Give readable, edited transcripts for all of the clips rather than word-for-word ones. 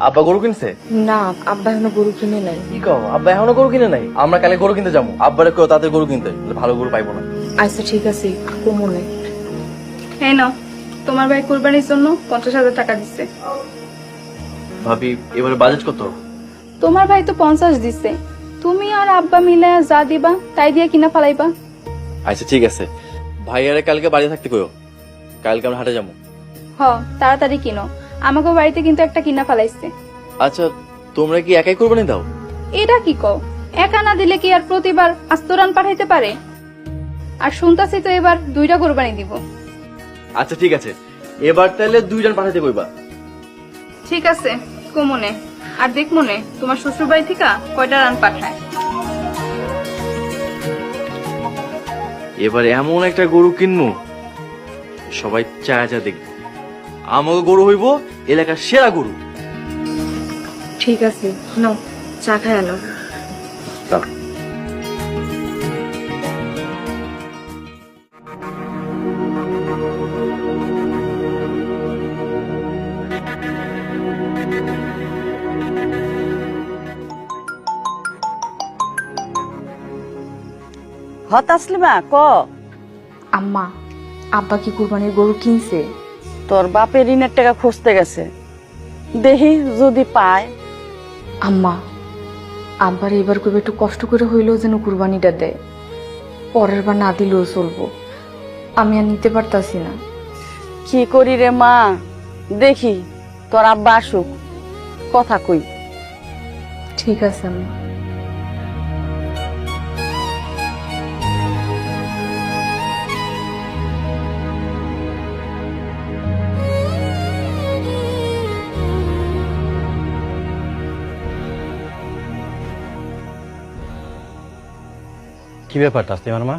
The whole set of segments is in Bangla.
আব্বা গরু কিনছে? না, আব্বা এখনো গরু কিনে নাই। কি কও, আব্বা এখনো গরু কিনে নাই? আমরা কালে গরু কিনতে যাবো, আব্বারে কেউ তাদের গরু কিনতে, ভালো গরু পাইবো না। আচ্ছা ঠিক আছে, কমনে। এই নাও, তোমার ভাই কুরবানির জন্য 50,000 টাকা দিচ্ছে। ভাবি এবারে বাজেট কত? তোমার ভাই তো 50 দিচ্ছে, তুমি আর আব্বা মিলে যা দিবা তাই দিয়ে কিনা ফেলাইবা। আচ্ছা ঠিক আছে, ভাইয়ারে কালকে বাড়ি থাকতে কইও, কালকে আমরা হাটে যাবো। হ, তাড়াতাড়ি কিনো, আমাকে বাড়িতে কিন্তু একটা কিনা ফেলাইছে। আচ্ছা তোমরা কি একাই কোরবানি দাও? এটা কি কও, একা না দিলে কি আর প্রতিবার আস্তরান পাঠাইতে পারে? আর শুনতাছি তো এবার 2টা কুরবানি দিব। আচ্ছা ঠিক আছে, এবার তাহলে 2 জন পাঠাতে কইবা। ঠিক আছে, কমনে। আর দেখ মনে, তোমার শ্বশুর বাড়ি থেকে কয়টা রান পাঠায়। এবার এমন একটা গরু কিনবো সবাই চায়া চা দেখবো, আমাকে গরু হইব এলাকার সেরা গরু। ঠিক আছে, নাও চা খায় আনো। তাসলিমা ক। আম্মা, আব্বা কি কুরবানির গরু কিনছে? তোর বাপের ঋণের টাকা খুঁজতে গেছে, দেখি যদি পায়। আম্মা, আব্বার এবার কবে একটু কষ্ট করে হইলেও যেন কুরবানিটা দেয়, পরের বার না দিলেও চলবো। আমি আর নিতে পারতাছি না। কি করি রে মা, দেখি তোর আব্বা আসুক, কথা কই। ঠিক আছে আম্মা। কি ব্যাপার তাসলিমার মা,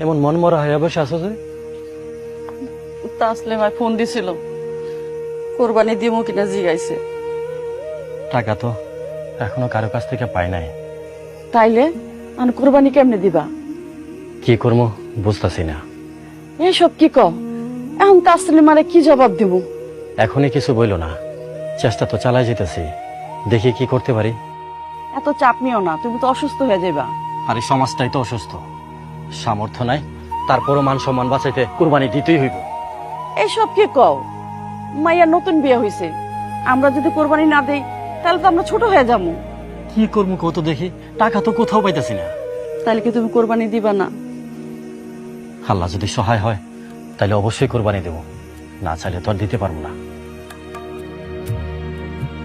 এমন মন মরা হয়ে বসে আছো যে? তাসলিমা ফোন দিছিল, কোরবানি দিমু কিনা জিগাইছে। টাকা তো এখনো কারো কাছ থেকে পাই নাই। তাইলে আর কোরবানি কেমনে দিবা? কি করবো বুঝতেছি না। এসব কি ক, এখন তাসলিমারে কি জবাব দিব? এখনই কিছু বইলো না, চেষ্টা তো চালাই যেতেছি, দেখি কি করতে পারি। এত চাপ নিও না, তুমি তো অসুস্থ হয়ে যাইবা। আর এই সমাজটাই তো অসুস্থ, সামর্থ্য নাই, তারপরও মান সম্মান বাঁচাইতে কুরবানি দিতেই হইব। এসব কি কও, মাইয়া নতুন বিয়ে হইছে, আমরা যদি কোরবানি না দেই তাহলে তো আমরা ছোট হয়ে যাবো। কি করবো কত দেখি, টাকা তো কোথাও পাইতেছি না। তাহলে কি তুমি কোরবানি দিবা না? আল্লাহ যদি সহায় হয় তাহলে অবশ্যই কোরবানি দেব, না চাইলে তো আর দিতে পারবো না।